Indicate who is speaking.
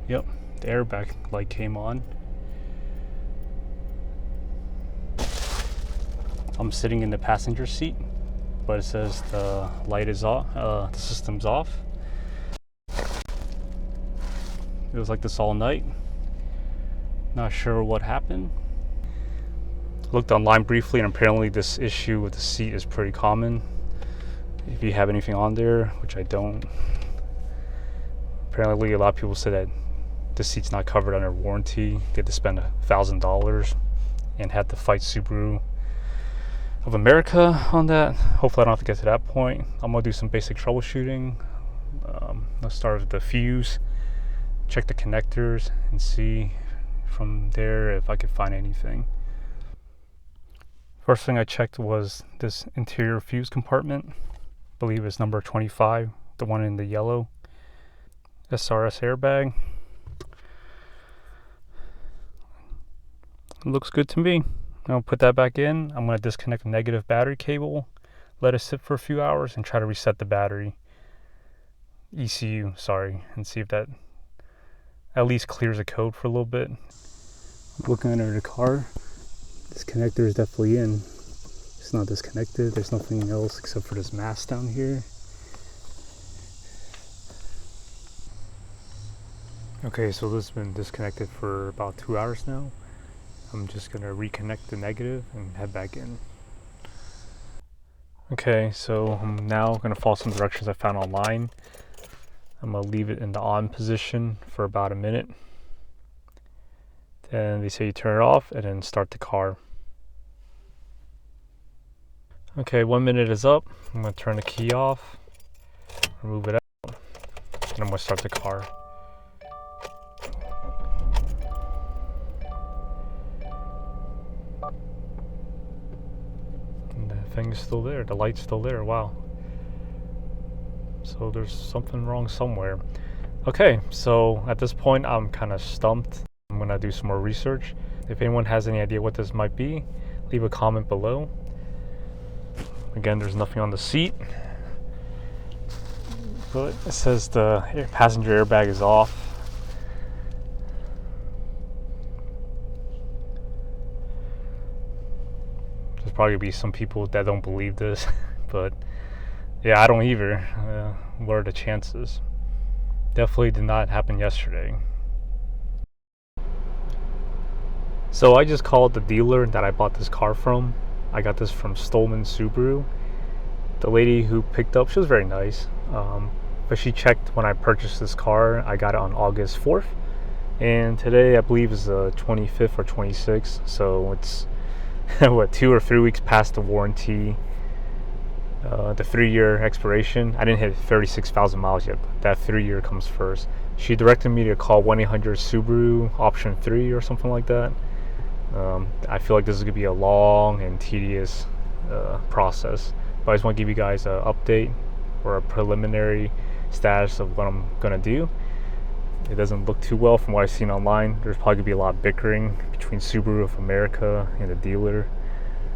Speaker 1: Yep, the airbag light came on. I'm sitting in the passenger seat, but it says the light is off, the system's off. It was like this all night. Not sure what happened. Looked online briefly, and apparently this issue with the seat is pretty common. If you have anything on there, which I don't. Apparently a lot of people say that the seat's not covered under warranty. They had to spend $1,000 and had to fight Subaru of America on that. Hopefully I don't have to get to that point. I'm gonna do some basic troubleshooting. Let's start with the fuse, check the connectors, and see from there if I could find anything. First thing I checked was this interior fuse compartment. I believe it's number 25, the one in the yellow. SRS airbag. It looks good to me. I'll put that back in. I'm going to disconnect the negative battery cable, let it sit for a few hours, and try to reset the battery. ECU, sorry, and see if that at least clears the code for a little bit. Looking under the car, this connector is definitely in. It's not disconnected. There's nothing else except for this mask down here. Okay, so this has been disconnected for about 2 hours now. I'm just gonna reconnect the negative and head back in. Okay, so I'm now gonna follow some directions I found online. I'm gonna leave it in the on position for about a minute. Then they say you turn it off and then start the car. Okay, 1 minute is up. I'm gonna turn the key off, remove it out, and I'm gonna start the car. And the thing's still there, the light's still there, wow. So there's something wrong somewhere. Okay, so at this point I'm kind of stumped. I'm gonna do some more research. If anyone has any idea what this might be, leave a comment below. Again, there's nothing on the seat, but it says the passenger airbag is off. There's probably gonna be some people that don't believe this, but yeah, I don't either. What are the chances? Definitely did not happen yesterday. So I just called the dealer that I bought this car from. I got this from Stolen Subaru. The lady who picked up, she was very nice, but she checked when I purchased this car. I got it on August 4th, and today I believe is the 25th or 26th, so it's what, 2 or 3 weeks past the warranty, the 3-year expiration. I didn't hit 36,000 miles yet, but that 3-year comes first. She directed me to call 1-800-SUBARU option 3 or something like that. I feel like this is going to be a long and tedious process, but I just want to give you guys an update or a preliminary status of what I'm going to do. It doesn't look too well from what I've seen online. There's probably going to be a lot of bickering between Subaru of America and the dealer.